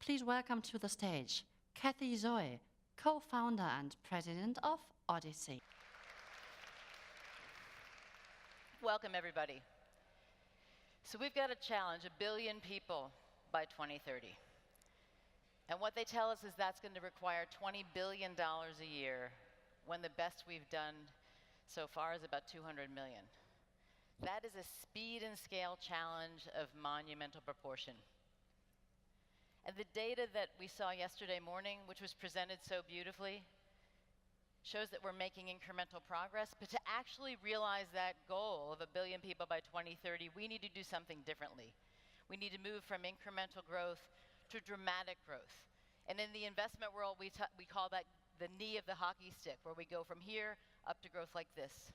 please welcome to the stage Cathy Zoe, co-founder and president of Odyssey. Welcome, everybody. So we've got a challenge, 1 billion people by 2030. And what they tell us is that's going to require $20 billion a year, when the best we've done so far is about 200 million. That is a speed and scale challenge of monumental proportion. And the data that we saw yesterday morning, which was presented so beautifully, shows that we're making incremental progress. But to actually realize that goal of 1 billion people by 2030, we need to do something differently. We need to move from incremental growth to dramatic growth. And in the investment world, we call that the knee of the hockey stick, where we go from here up to growth like this.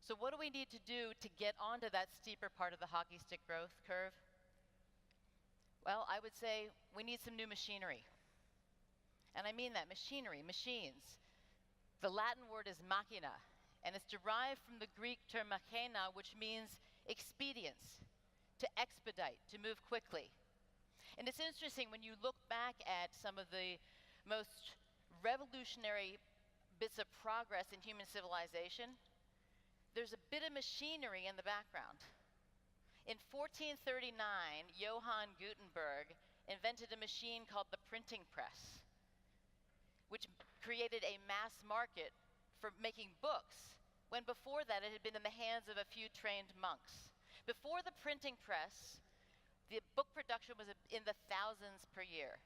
So what do we need to do to get onto that steeper part of the hockey stick growth curve? Well, I would say we need some new machinery. And I mean that, machinery, machines. The Latin word is machina, and it's derived from the Greek term machina, which means expedience, to expedite, to move quickly. And it's interesting when you look back at some of the most revolutionary bits of progress in human civilization, there's a bit of machinery in the background. In 1439, Johann Gutenberg invented a machine called the printing press, which created a mass market for making books, when before that it had been in the hands of a few trained monks. Before the printing press, the book production was in the thousands per year.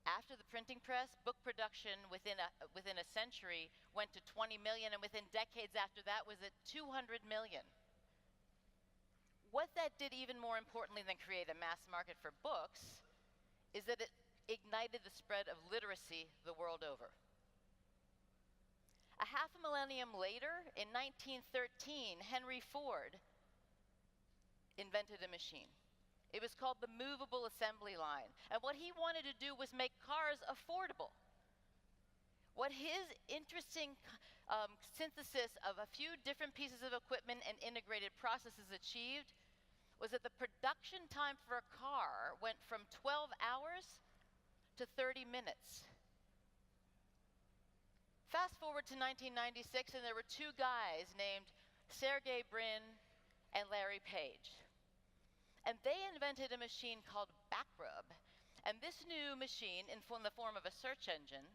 After the printing press, book production within a century went to 20 million, and within decades after that was at 200 million. What that did, even more importantly than create a mass market for books, is that it ignited the spread of literacy the world over. A half a millennium later, in 1913, Henry Ford invented a machine. It was called the movable assembly line. And what he wanted to do was make cars affordable. What his interesting synthesis of a few different pieces of equipment and integrated processes achieved was that the production time for a car went from 12 hours to 30 minutes. Fast forward to 1996, and there were two guys named Sergey Brin and Larry Page. And they invented a machine called Backrub. And this new machine, in the form of a search engine,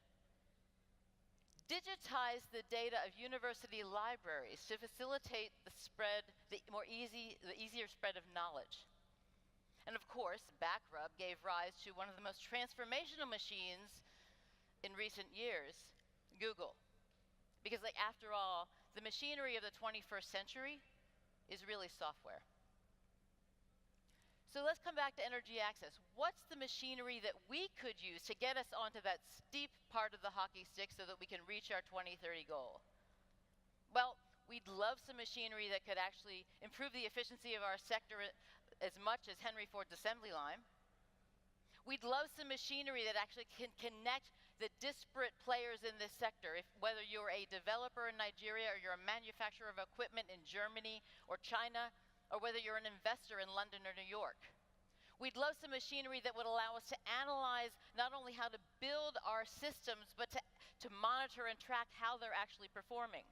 digitized the data of university libraries to facilitate the spread, the easier spread of knowledge. And of course, Backrub gave rise to one of the most transformational machines in recent years, Google. Because after all, the machinery of the 21st century is really software. So let's come back to energy access. What's the machinery that we could use to get us onto that steep part of the hockey stick so that we can reach our 2030 goal? Well, we'd love some machinery that could actually improve the efficiency of our sector as much as Henry Ford's assembly line. We'd love some machinery that actually can connect the disparate players in this sector, whether you're a developer in Nigeria or you're a manufacturer of equipment in Germany or China, or whether you're an investor in London or New York. We'd love some machinery that would allow us to analyze not only how to build our systems, but to monitor and track how they're actually performing.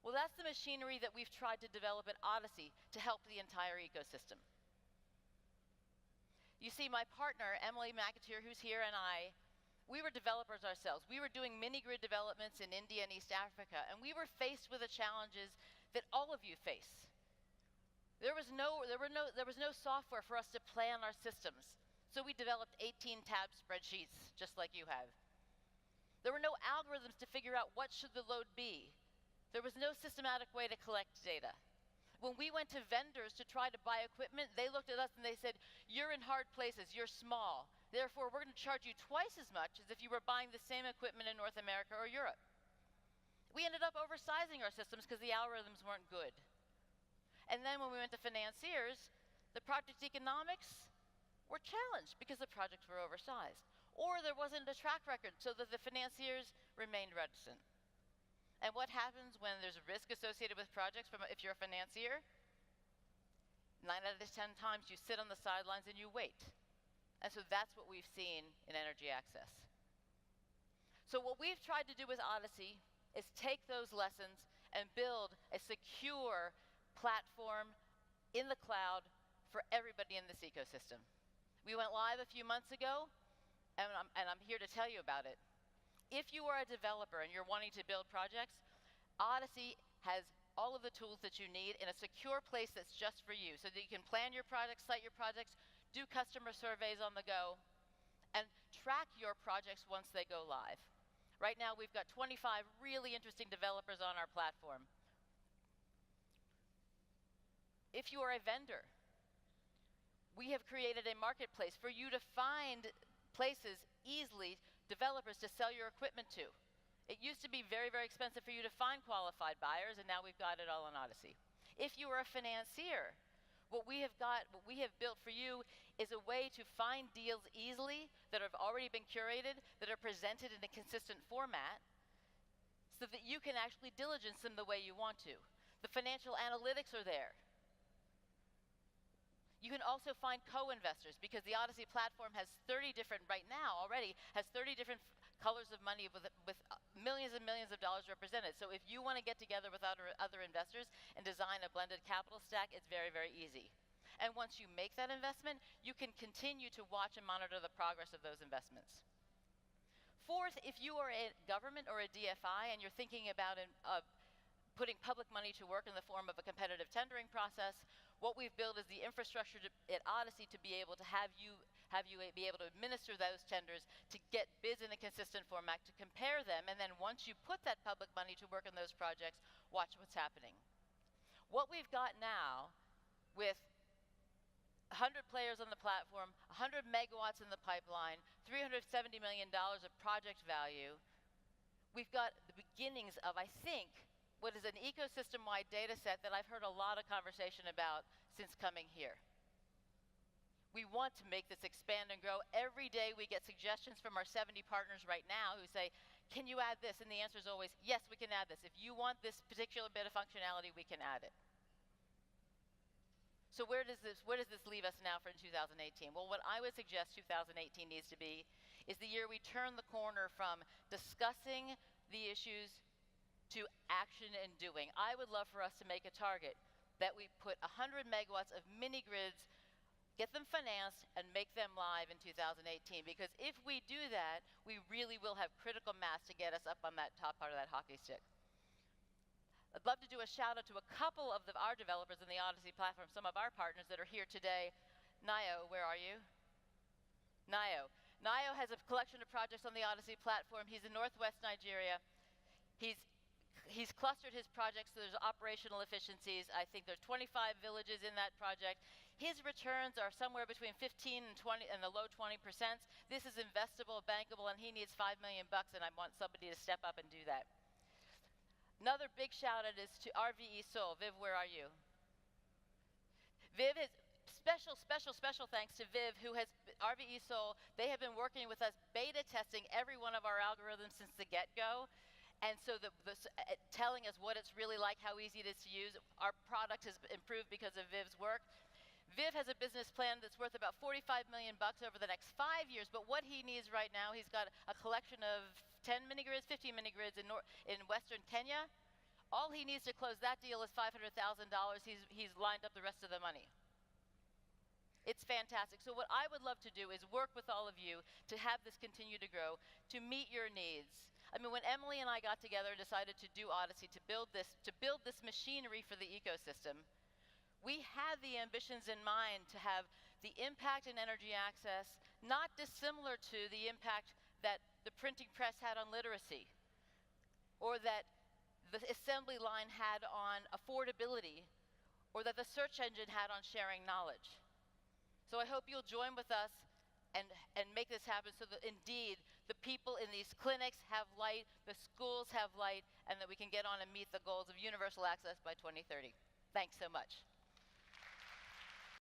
Well, that's the machinery that we've tried to develop at Odyssey to help the entire ecosystem. You see, my partner, Emily McAteer, who's here, and we were developers ourselves. We were doing mini-grid developments in India and East Africa, and we were faced with the challenges that all of you face. There was no software for us to plan our systems, so we developed 18-tab spreadsheets, just like you have. There were no algorithms to figure out what should the load be. There was no systematic way to collect data. When we went to vendors to try to buy equipment, they looked at us and they said, "You're in hard places, you're small. Therefore, we're going to charge you twice as much as if you were buying the same equipment in North America or Europe." We ended up oversizing our systems because the algorithms weren't good. And then when we went to financiers, the project economics were challenged because the projects were oversized. Or there wasn't a track record, so that the financiers remained reticent. And what happens when there's risk associated with projects if you're a financier? 9 out of 10 times you sit on the sidelines and you wait. And so That's what we've seen in energy access. So what we've tried to do with Odyssey is take those lessons and build a secure platform in the cloud for everybody in this ecosystem. We went live a few months ago, and I'm here to tell you about it. If you are a developer and you're wanting to build projects, Odyssey has all of the tools that you need in a secure place that's just for you, so that you can plan your projects, cite your projects, do customer surveys on the go, and track your projects once they go live. Right now, we've got 25 really interesting developers on our platform. If you are a vendor, we have created a marketplace for you to find places easily, developers to sell your equipment to. It used to be very, very expensive for you to find qualified buyers, and now we've got it all on Odyssey. If you are a financier, what we have built for you is a way to find deals easily that have already been curated, that are presented in a consistent format, so that you can actually diligence them the way you want to. The financial analytics are there. You can also find co-investors, because the Odyssey platform has 30 different, right now already, has 30 different colors of money with millions and millions of dollars represented. So if you want to get together with other investors and design a blended capital stack, it's very, very easy. And once you make that investment, you can continue to watch and monitor the progress of those investments. Fourth, if you are a government or a DFI and you're thinking about putting public money to work in the form of a competitive tendering process, what we've built is the infrastructure at Odyssey to be able to have you be able to administer those tenders, to get bids in a consistent format, to compare them, and then once you put that public money to work in those projects, watch what's happening. What we've got now, with 100 players on the platform, 100 megawatts in the pipeline, $370 million of project value, we've got the beginnings of, I think, what is an ecosystem-wide data set that I've heard a lot of conversation about since coming here. We want to make this expand and grow. Every day we get suggestions from our 70 partners right now who say, can you add this? And the answer is always, yes, we can add this. If you want this particular bit of functionality, we can add it. So where does this leave us now for 2018? Well, what I would suggest 2018 needs to be is the year we turn the corner from discussing the issues to action and doing. I would love for us to make a target that we put 100 megawatts of mini grids, get them financed, and make them live in 2018. Because if we do that, we really will have critical mass to get us up on that top part of that hockey stick. I'd love to do a shout out to a couple of our developers in the Odyssey platform, some of our partners that are here today. Nayo, where are you? Nayo. Nayo has a collection of projects on the Odyssey platform. He's in Northwest Nigeria. He's clustered his projects so there's operational efficiencies. I think there's 25 villages in that project. His returns are somewhere between 15 and 20 and the low 20%. This is investable, bankable, and he needs $5 million, and I want somebody to step up and do that. Another big shout out is to RVE Soul. Viv, where are you? Viv is special thanks to Viv, who has RVE Soul. They have been working with us, beta testing every one of our algorithms since the get-go. And so telling us what it's really like, how easy it is to use. Our product has improved because of Viv's work. Viv has a business plan that's worth about $45 million over the next 5 years, but what he needs right now, he's got a collection of 10 mini-grids, 15 mini-grids in Western Kenya. All he needs to close that deal is $500,000. He's lined up the rest of the money. It's fantastic. So what I would love to do is work with all of you to have this continue to grow, to meet your needs. I mean, when Emily and I got together and decided to do Odyssey, to build this machinery for the ecosystem, we had the ambitions in mind to have the impact in energy access not dissimilar to the impact that the printing press had on literacy, or that the assembly line had on affordability, or that the search engine had on sharing knowledge. So I hope you'll join with us and make this happen so that indeed the people in these clinics have light, the schools have light, and that we can get on and meet the goals of universal access by 2030. Thanks so much.